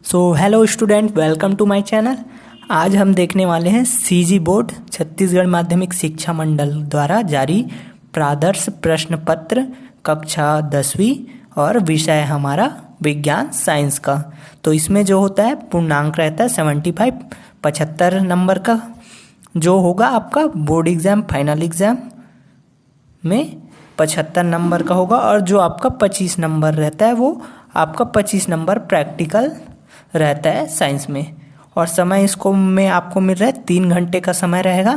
So hello student, welcome to my channel. आज हम देखने वाले हैं सीजी बोर्ड छत्तीसगढ़ माध्यमिक शिक्षा मंडल द्वारा जारी प्रादर्श प्रश्न पत्र कक्षा 10वीं और विषय हमारा विज्ञान साइंस का। तो इसमें जो होता है पूर्णांक रहता है 75 75 नंबर का जो होगा आपका बोर्ड एग्ज़ाम फाइनल एग्ज़ाम में 75 नंबर का होगा, और जो आपका 25 नंबर रहता है वो आपका 25 नंबर प्रैक्टिकल रहता है साइंस में। और समय इसको में आपको मिल रहा है 3 घंटे का समय रहेगा।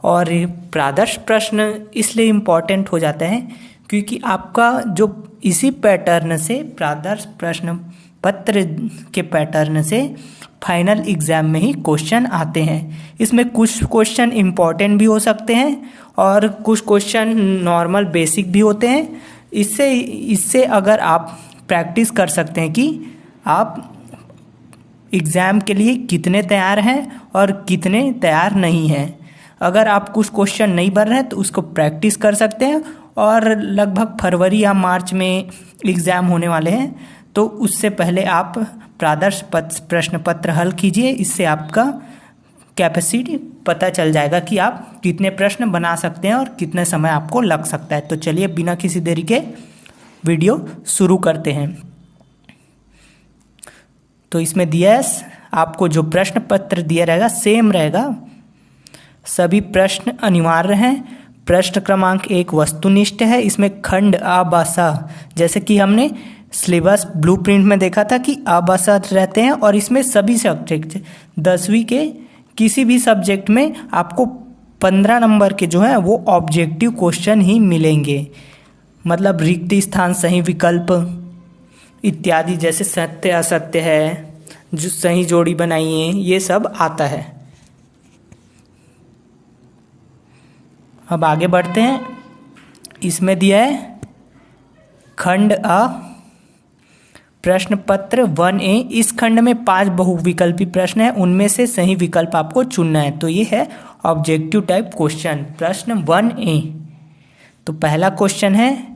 और ये प्रादर्श प्रश्न इसलिए इम्पॉर्टेंट हो जाता है क्योंकि आपका जो इसी पैटर्न से प्रादर्श प्रश्न पत्र के पैटर्न से फाइनल एग्ज़ाम में ही क्वेश्चन आते हैं। इसमें कुछ क्वेश्चन इम्पॉर्टेंट भी हो सकते हैं और कुछ क्वेश्चन नॉर्मल बेसिक भी होते हैं। इससे अगर आप प्रैक्टिस कर सकते हैं कि आप एग्ज़ाम के लिए कितने तैयार हैं और कितने तैयार नहीं हैं। अगर आप कुछ क्वेश्चन नहीं भर रहे हैं तो उसको प्रैक्टिस कर सकते हैं, और लगभग फरवरी या मार्च में एग्ज़ाम होने वाले हैं तो उससे पहले आप प्रादर्श प्रश्न पत्र हल कीजिए। इससे आपका कैपेसिटी पता चल जाएगा कि आप कितने प्रश्न बना सकते हैं और कितने समय आपको लग सकता है। तो चलिए बिना किसी देरी के वीडियो शुरू करते हैं। तो इसमें दिया है आपको जो प्रश्न पत्र दिया रहेगा सेम रहेगा, सभी प्रश्न अनिवार्य हैं। प्रश्न क्रमांक 1 वस्तुनिष्ठ है। इसमें खंड आ बा सा, जैसे कि हमने सिलेबस ब्लूप्रिंट में देखा था कि आ बा सा रहते हैं, और इसमें सभी सब्जेक्ट 10वीं के किसी भी सब्जेक्ट में आपको 15 नंबर के जो है वो ऑब्जेक्टिव क्वेश्चन ही मिलेंगे। मतलब रिक्त स्थान, सही विकल्प इत्यादि, जैसे सत्य असत्य है, जो सही जोड़ी बनाइए, ये सब आता है। अब आगे बढ़ते हैं। इसमें दिया है खंड अ प्रश्न पत्र 1A। इस खंड में 5 बहुविकल्पी प्रश्न है, उनमें से सही विकल्प आपको चुनना है। तो ये है ऑब्जेक्टिव टाइप क्वेश्चन, प्रश्न 1A। तो पहला क्वेश्चन है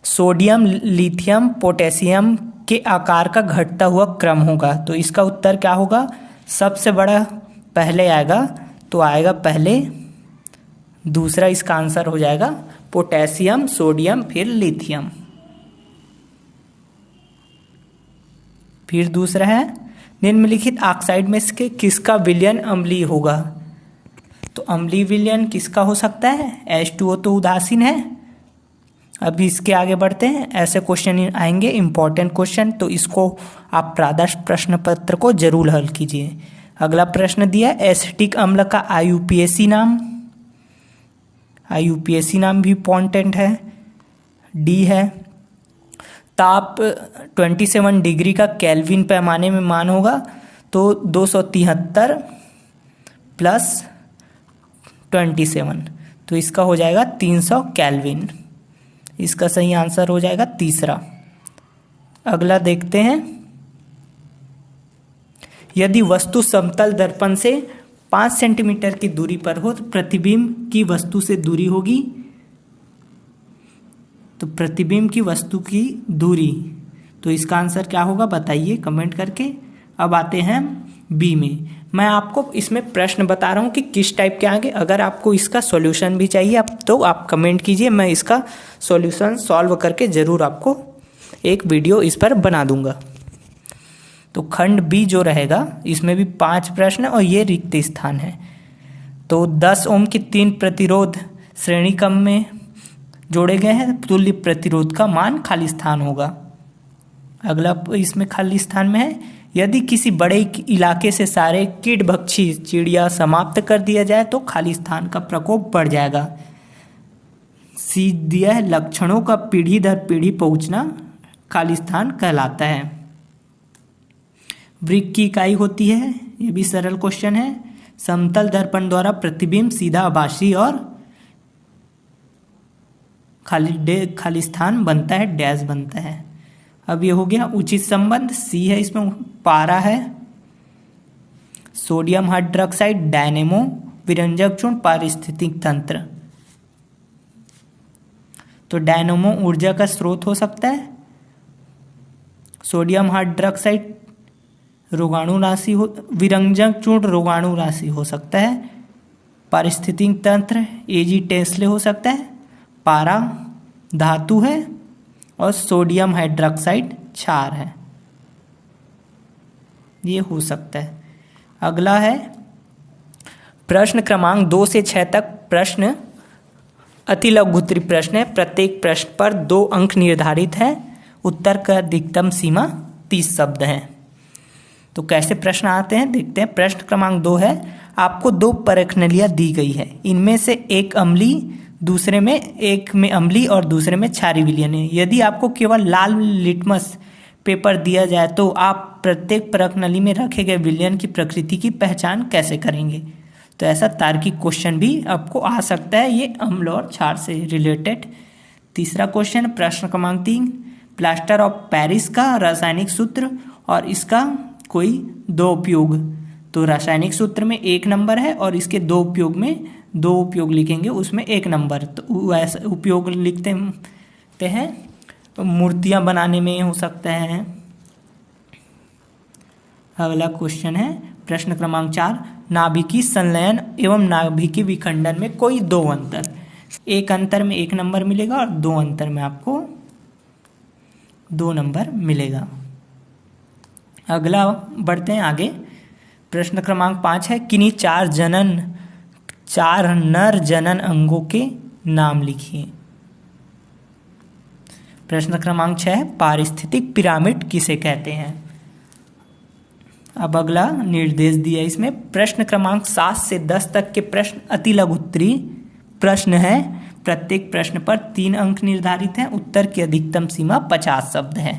सोडियम लिथियम पोटेशियम के आकार का घटता हुआ क्रम होगा। तो इसका उत्तर क्या होगा? सबसे बड़ा पहले आएगा, तो आएगा पहले, दूसरा इसका आंसर हो जाएगा पोटेशियम, सोडियम, फिर लिथियम। फिर दूसरा है निम्नलिखित ऑक्साइड में से किसका विलयन अम्लीय होगा। तो अम्लीय विलयन किसका हो सकता है? H2O तो उदासीन है। अभी इसके आगे बढ़ते हैं। ऐसे क्वेश्चन आएंगे इंपॉर्टेंट क्वेश्चन, तो इसको आप प्रादर्श प्रश्न पत्र को जरूर हल कीजिए। अगला प्रश्न दिया एसिटिक अम्ल का IUPAC नाम। IUPAC नाम भी इम्पॉर्टेंट है। डी है ताप 27 डिग्री का केल्विन पैमाने में मान होगा, तो 273 प्लस 27, तो इसका हो जाएगा 300 केल्विन। इसका सही आंसर हो जाएगा तीसरा। अगला देखते हैं। यदि वस्तु समतल दर्पण से 5 सेंटीमीटर की दूरी पर हो तो प्रतिबिंब की वस्तु से दूरी होगी। तो प्रतिबिंब की वस्तु की दूरी, तो इसका आंसर क्या होगा बताइए कमेंट करके। अब आते हैं बी में। मैं आपको इसमें प्रश्न बता रहा हूँ कि किस टाइप के आगे। अगर आपको इसका सॉल्यूशन भी चाहिए तो आप कमेंट कीजिए, मैं इसका सॉल्यूशन सॉल्व करके ज़रूर आपको एक वीडियो इस पर बना दूंगा। तो खंड बी जो रहेगा इसमें भी 5 प्रश्न और ये रिक्त स्थान है। तो 10 ओम की 3 प्रतिरोध श्रेणी क्रम में जोड़े गए हैं, तुल्य प्रतिरोध का मान खाली स्थान होगा। अगला इसमें खाली स्थान में है यदि किसी बड़े इलाके से सारे कीटभक्षी चिड़िया समाप्त कर दिया जाए तो खाली स्थान का प्रकोप बढ़ जाएगा। सी दिया है लक्षणों का पीढ़ी दर पीढ़ी पहुंचना खाली स्थान कहलाता है। वृक्क की इकाई होती है, ये भी सरल क्वेश्चन है। समतल दर्पण द्वारा प्रतिबिंब सीधा आभासी और खाली स्थान बनता है, डैश बनता है। अब ये हो गया उचित संबंध। सी है, इसमें पारा है, सोडियम हाइड्रोक्साइड, डायनेमो, विरंजक चूर्ण, पारिस्थितिक तंत्र। तो डायनेमो ऊर्जा का स्रोत हो सकता है, सोडियम हाइड्रोक्साइड रोगाणु राशि हो, विरंजक चूर्ण रोगाणु राशि हो सकता है। पारिस्थितिक तंत्र एजी टेस्ले हो सकता है। पारा धातु है और सोडियम हाइड्रोक्साइड क्षार है, ये हो सकता है। अगला है प्रश्न क्रमांक 2 से 6 तक प्रश्न अति लघु उत्तरी प्रश्न है। प्रत्येक प्रश्न पर 2 अंक निर्धारित है। उत्तर का अधिकतम सीमा 30 शब्द है। तो कैसे प्रश्न आते हैं देखते हैं। प्रश्न क्रमांक 2 है, आपको 2 परखनलियां दी गई है, इनमें से एक में अम्लीय और दूसरे में क्षारीय विलयन है। यदि आपको केवल लाल लिटमस पेपर दिया जाए तो आप प्रत्येक परखनली में रखे गए विलयन की प्रकृति की पहचान कैसे करेंगे। तो ऐसा तार्किक क्वेश्चन भी आपको आ सकता है, ये अम्ल और क्षार से रिलेटेड। तीसरा क्वेश्चन प्रश्न क्रमांक 3, प्लास्टर ऑफ पेरिस का रासायनिक सूत्र और इसका कोई 2 उपयोग। तो रासायनिक सूत्र में 1 नंबर है और इसके 2 उपयोग में 2 उपयोग लिखेंगे, उसमें 1 नंबर। तो ऐसा उपयोग लिखते हैं तो मूर्तियां बनाने में हो सकता है। अगला क्वेश्चन है प्रश्न क्रमांक 4, नाभिकीय संलयन एवं नाभिकीय विखंडन में कोई 2 अंतर। 1 अंतर में 1 नंबर मिलेगा और 2 अंतर में आपको 2 नंबर मिलेगा। अगला बढ़ते हैं आगे। प्रश्न क्रमांक 5 है, किन्हीं 4 नर जनन अंगों के नाम लिखिए। प्रश्न क्रमांक 6, पारिस्थितिक पिरामिड किसे कहते हैं। अब अगला निर्देश दिया इसमें। प्रश्न क्रमांक 7 से 10 तक के प्रश्न अति लघु उत्तरी प्रश्न है। प्रत्येक प्रश्न पर 3 अंक निर्धारित हैं। उत्तर की अधिकतम सीमा 50 शब्द है।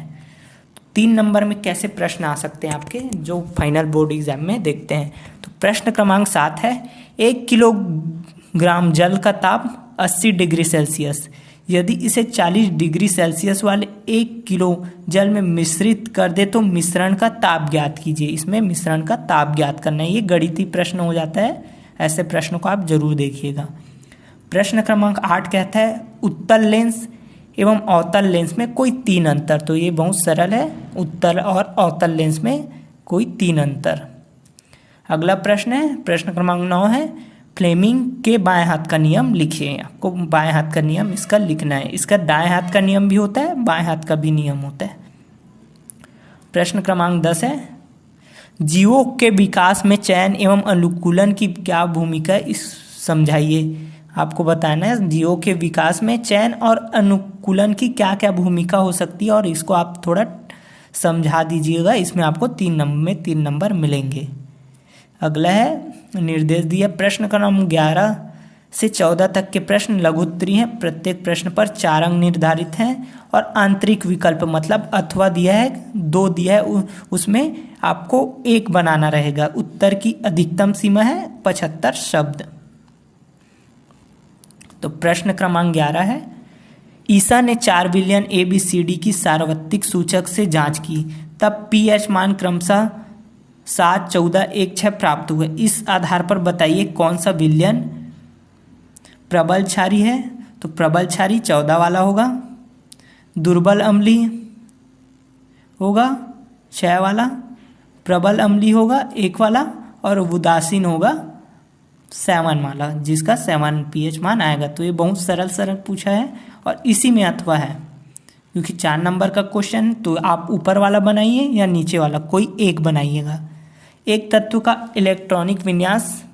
3 नंबर में कैसे प्रश्न आ सकते हैं आपके, जो फाइनल बोर्ड एग्जाम में देखते हैं। तो प्रश्न क्रमांक 7 है, 1 किलोग्राम जल का ताप 80 डिग्री सेल्सियस, यदि इसे 40 डिग्री सेल्सियस वाले 1 किलो जल में मिश्रित कर दे तो मिश्रण का ताप ज्ञात कीजिए। इसमें मिश्रण का ताप ज्ञात करना है, ये गणितीय प्रश्न हो जाता है। ऐसे प्रश्नों को आप जरूर देखिएगा। प्रश्न क्रमांक 8 कहता है, उत्तल लेंस एवं अवतल लेंस में कोई 3 अंतर। तो ये बहुत सरल है, उत्तल और अवतल लेंस में कोई 3 अंतर। अगला प्रश्न है प्रश्न क्रमांक 9 है, फ्लेमिंग के बाएं हाथ का नियम लिखिए। आपको बाएं हाथ का नियम इसका लिखना है। इसका दाएं हाथ का नियम भी होता है, बाएं हाथ का भी नियम होता है। प्रश्न क्रमांक 10 है, जीवों के विकास में चयन एवं अनुकूलन की क्या भूमिका है, इस समझाइए। आपको बताना है जीवों के विकास में चयन और अनुकूलन की क्या क्या भूमिका हो सकती है और इसको आप थोड़ा समझा दीजिएगा। इसमें आपको 3 नंबर मिलेंगे। अगला है निर्देश दिया। प्रश्न क्रमांक 11 से 14 तक के प्रश्न लघु उत्तरी हैं। प्रत्येक प्रश्न पर 4 अंक निर्धारित हैं और आंतरिक विकल्प मतलब अथवा दिया है, 2 दिया है, उसमें आपको 1 बनाना रहेगा। उत्तर की अधिकतम सीमा है 75 शब्द। तो प्रश्न क्रमांक 11 है, ईसा ने 4 बिलियन ABCD की सार्वत्रिक सूचक से जांच की, तब pH मान क्रमशः 7, 14, 1, 6 प्राप्त हुए। इस आधार पर बताइए कौन सा विलयन प्रबल क्षारी है। तो प्रबल क्षारी 14 वाला होगा, दुर्बल अम्लीय होगा 6 वाला, प्रबल अम्लीय होगा 1 वाला और उदासीन होगा 7 वाला, जिसका 7 pH मान आएगा। तो ये बहुत सरल पूछा है और इसी में अथवा है, क्योंकि 4 नंबर का क्वेश्चन। तो आप ऊपर वाला बनाइए या नीचे वाला, कोई एक बनाइएगा। एक तत्व का इलेक्ट्रॉनिक विन्यास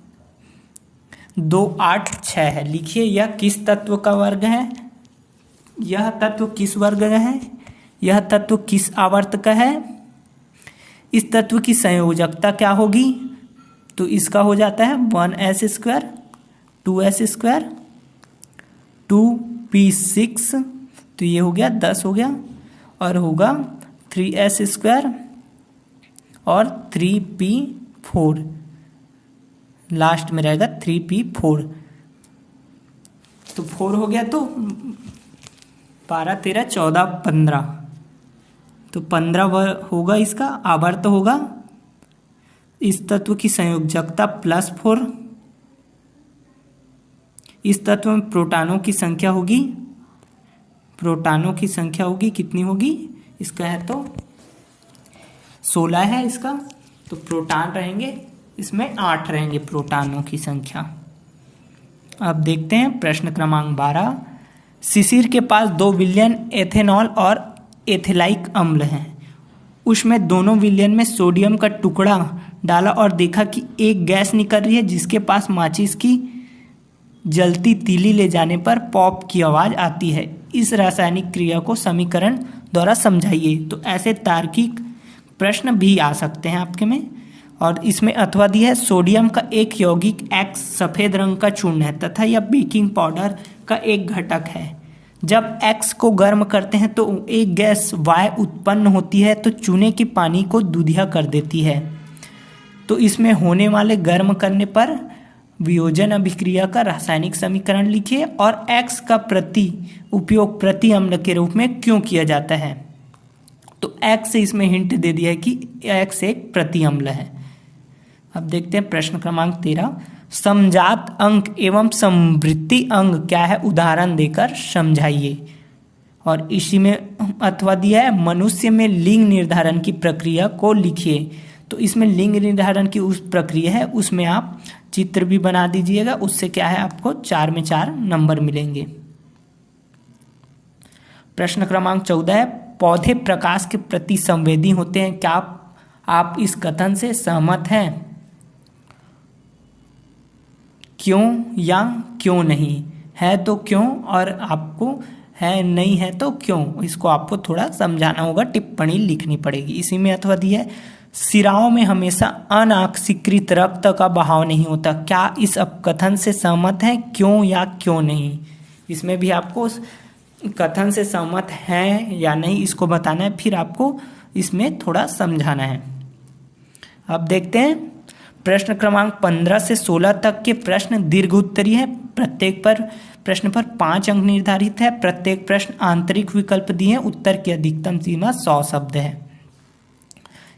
2, 8, 6 है। लिखिए यह किस तत्व का वर्ग है, यह तत्व किस वर्ग का है, यह तत्व किस आवर्त का है, इस तत्व की संयोजकता क्या होगी। तो इसका हो जाता है 1s², 2s², 2p6, तो ये हो गया 10 हो गया, और होगा 3s² और 3p4, लास्ट में रहेगा 3p4। तो 4 हो गया, तो 12, 13, 14, 15, तो 15 होगा इसका आवर्त होगा। इस तत्व की संयोजकता +4, इस तत्व में प्रोटॉनों की संख्या होगी, कितनी होगी इसका है तो 16 है इसका, तो प्रोटॉन रहेंगे इसमें 8 रहेंगे प्रोटॉनों की संख्या। अब देखते हैं प्रश्न क्रमांक 12। शिशिर के पास 2 विलयन एथेनॉल और एथिलाइक अम्ल हैं। उसमें दोनों विलयन में सोडियम का टुकड़ा डाला और देखा कि एक गैस निकल रही है जिसके पास माचिस की जलती तीली ले जाने पर पॉप की आवाज आती है। इस रासायनिक क्रिया को समीकरण द्वारा समझाइए। तो ऐसे तार्किक प्रश्न भी आ सकते हैं आपके में। और इसमें अथवा दिया है, सोडियम का एक यौगिक X सफेद रंग का चूर्ण है तथा यह बेकिंग पाउडर का एक घटक है। जब X को गर्म करते हैं तो एक गैस Y उत्पन्न होती है तो चूने की पानी को दूधिया कर देती है। तो इसमें होने वाले गर्म करने पर वियोजन अभिक्रिया का रासायनिक समीकरण लिखिए और X का उपयोग प्रति अम्ल के रूप में क्यों किया जाता है। तो X से इसमें हिंट दे दिया है कि X एक प्रति अम्ल है। अब देखते हैं प्रश्न क्रमांक 13। समजात अंक एवं समवृद्धि अंग क्या है, उदाहरण देकर समझाइए। और इसी में अथवा दिया है, मनुष्य में लिंग निर्धारण की प्रक्रिया को लिखिए। तो इसमें लिंग निर्धारण की उस प्रक्रिया है, उसमें आप चित्र भी बना दीजिएगा, उससे क्या है आपको 4 में 4 नंबर मिलेंगे। प्रश्न क्रमांक 14 है, पौधे प्रकाश के प्रति संवेदी होते हैं। क्या आप इस कथन से सहमत हैं? क्यों या क्यों नहीं है तो क्यों, और आपको है नहीं है तो क्यों, इसको आपको थोड़ा समझाना होगा, टिप्पणी लिखनी पड़ेगी। इसी में अथवा दिया है, सिराओं में हमेशा अनाक्सीकृत रक्त का बहाव नहीं होता। क्या इस अपकथन से सहमत हैं? क्यों या क्यों नहीं, इसमें भी आपको उस कथन से सहमत हैं या नहीं इसको बताना है, फिर आपको इसमें थोड़ा समझाना है। अब देखते हैं प्रश्न क्रमांक 15 से 16 तक के प्रश्न दीर्घ उत्तरीय है। प्रत्येक प्रश्न पर 5 अंक निर्धारित है। प्रत्येक प्रश्न आंतरिक विकल्प दिए हैं। उत्तर की अधिकतम सीमा 100 शब्द है।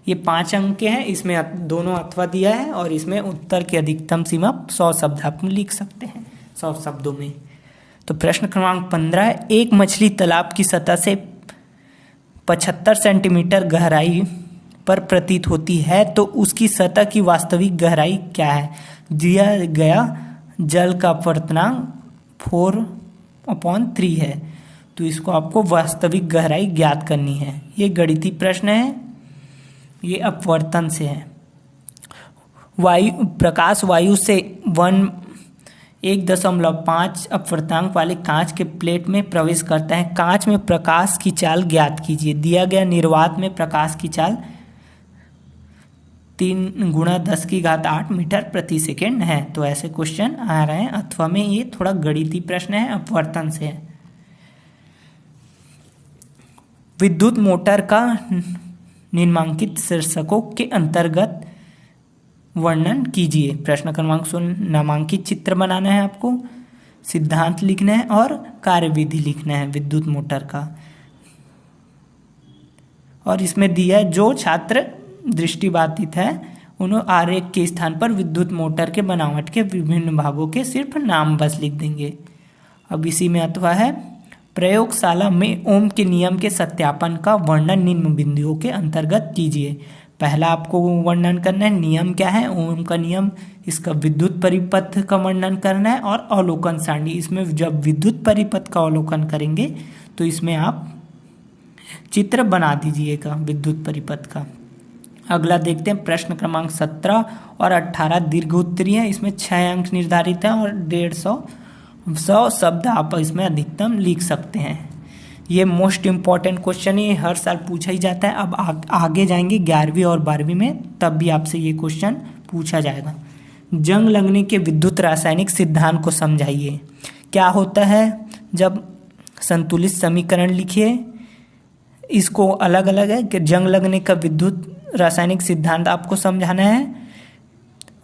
ये 5 अंक के हैं, इसमें दोनों अथवा दिया है और इसमें उत्तर की अधिकतम सीमा 100 शब्द आप लिख सकते हैं 100 शब्दों में। तो प्रश्न क्रमांक 15 है, एक मछली तालाब की सतह से 75 सेंटीमीटर गहराई पर प्रतीत होती है तो उसकी सतह की वास्तविक गहराई क्या है? दिया गया जल का अपवर्तनांक 4/3 है। तो इसको आपको वास्तविक गहराई ज्ञात करनी है। ये गणितीय प्रश्न है, ये अपवर्तन से है। प्रकाश वायु से 1.5 अपवर्तनांक वाले कांच के प्लेट में प्रवेश करता है। कांच में प्रकाश की चाल ज्ञात कीजिए। दिया गया निर्वात में प्रकाश की चाल 3 × 10⁸ मीटर प्रति सेकेंड है। तो ऐसे क्वेश्चन आ रहे हैं अथवा में, ये थोड़ा गणितीय प्रश्न है, अपवर्तन से है। विद्युत मोटर का निम्नांकित शीर्षकों के अंतर्गत वर्णन कीजिए। प्रश्न क्रमांक 16 नामांकित चित्र बनाना है आपको, सिद्धांत लिखना है और कार्यविधि लिखना है विद्युत मोटर का। और इसमें दिया है, जो छात्र दृष्टिबाधित है उन्हें आरेख के स्थान पर विद्युत मोटर के बनावट के विभिन्न भागों के सिर्फ नाम बस लिख देंगे। अब इसी में अथवा है, प्रयोगशाला में ओम के नियम के सत्यापन का वर्णन निम्न बिंदुओं के अंतर्गत कीजिए। पहला आपको वर्णन करना है नियम क्या है, ओम का नियम, इसका विद्युत परिपथ का वर्णन करना है और अवलोकन सारणी। इसमें जब विद्युत परिपथ का अवलोकन करेंगे तो इसमें आप चित्र बना दीजिएगा विद्युत परिपथ का। अगला देखते हैं प्रश्न क्रमांक 17 और 18 दीर्घ उत्तरीय है। इसमें 6 अंक निर्धारित है और 150 शब्द आप इसमें अधिकतम लिख सकते हैं। ये मोस्ट इम्पॉर्टेंट क्वेश्चन है, हर साल पूछा ही जाता है। अब आगे जाएंगे 11वीं और 12वीं में, तब भी आपसे ये क्वेश्चन पूछा जाएगा। जंग लगने के विद्युत रासायनिक सिद्धांत को समझाइए। क्या होता है जब संतुलित समीकरण लिखिए, इसको अलग अलग है कि जंग लगने का विद्युत रासायनिक सिद्धांत आपको समझाना है।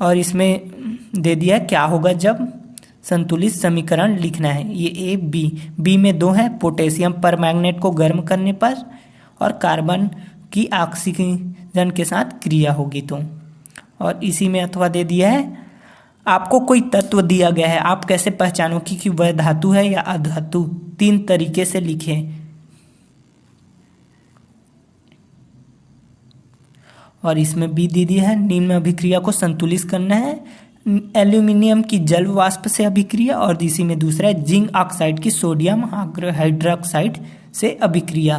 और इसमें दे दिया क्या होगा जब संतुलित समीकरण लिखना है। ये ए बी में 2 है, पोटेशियम परमैंगनेट को गर्म करने पर और कार्बन की ऑक्सीजन के साथ क्रिया होगी तो। और इसी में अथवा दे दिया है, आपको कोई तत्व दिया गया है, आप कैसे पहचानोगे कि वह धातु है या अधातु? 3 तरीके से लिखें। और इसमें बी दे दिया है, निम्न अभिक्रिया को संतुलित करना है, एल्यूमिनियम की जल वाष्प से अभिक्रिया, और इसी में दूसरा है जिंक ऑक्साइड की सोडियम हाइड्रोक्साइड से अभिक्रिया।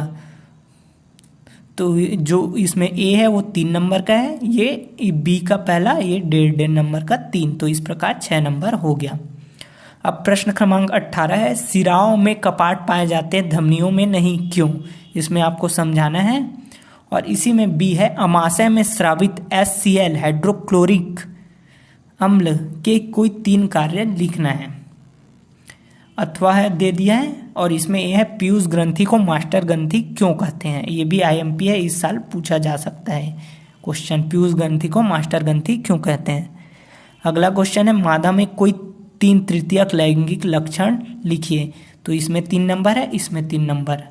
तो जो इसमें ए है वो 3 नंबर का है, ये बी का पहला, ये 1.5 नंबर का 3, तो इस प्रकार 6 नंबर हो गया। अब प्रश्न क्रमांक 18 है, सिराओं में कपाट पाए जाते हैं धमनियों में नहीं, क्यों? इसमें आपको समझाना है। और इसी में बी है, अमाशय में स्रावित HCl हाइड्रोक्लोरिक अम्ल के कोई 3 कार्य लिखना है। अथवा है दे दिया है, और इसमें यह है, पीयूष ग्रंथि को मास्टर ग्रंथि क्यों कहते हैं? ये भी IMP है, इस साल पूछा जा सकता है क्वेश्चन, पीयूष ग्रंथि को मास्टर ग्रंथि क्यों कहते हैं। अगला क्वेश्चन है, मादा में कोई 3 तृतीयक लैंगिक लक्षण लिखिए। तो इसमें 3 नंबर है, इसमें 3 नंबर।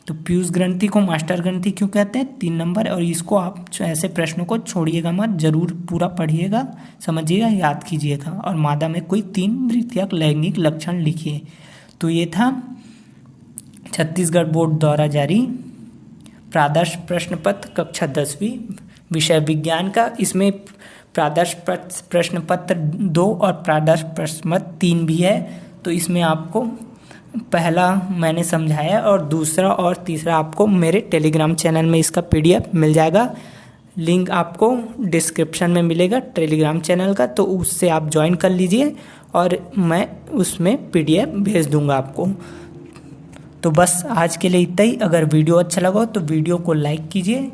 तो पीयूष ग्रंथि को मास्टर ग्रंथि क्यों कहते हैं? 3 नंबर। और इसको आप ऐसे प्रश्नों को छोड़िएगा मत, जरूर पूरा पढ़िएगा, समझिएगा, याद कीजिएगा। और मादा में कोई 3 तृतीयक लैंगिक लक्षण लिखिए। तो ये था छत्तीसगढ़ बोर्ड द्वारा जारी प्रादर्श प्रश्न पत्र कक्षा 10वीं विषय विज्ञान का। इसमें प्रादर्श प्रश्न पत्र 2 और प्रादर्श प्रश्न पत्र 3 भी है। तो इसमें आपको पहला मैंने समझाया, और दूसरा और तीसरा आपको मेरे टेलीग्राम चैनल में इसका PDF मिल जाएगा। लिंक आपको डिस्क्रिप्शन में मिलेगा टेलीग्राम चैनल का, तो उससे आप ज्वाइन कर लीजिए और मैं उसमें PDF भेज दूंगा आपको। तो बस आज के लिए इतना ही। अगर वीडियो अच्छा लगा तो वीडियो को लाइक कीजिए,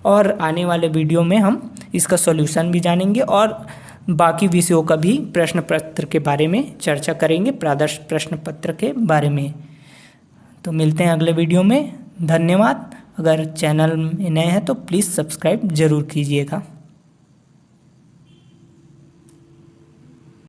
और आने वाले वीडियो में हम इसका सॉल्यूशन भी जानेंगे और बाकी विषयों का भी प्रश्न पत्र के बारे में चर्चा करेंगे, प्रादर्श प्रश्न पत्र के बारे में। तो मिलते हैं अगले वीडियो में। धन्यवाद। अगर चैनल में नए हैं तो प्लीज़ सब्सक्राइब जरूर कीजिएगा।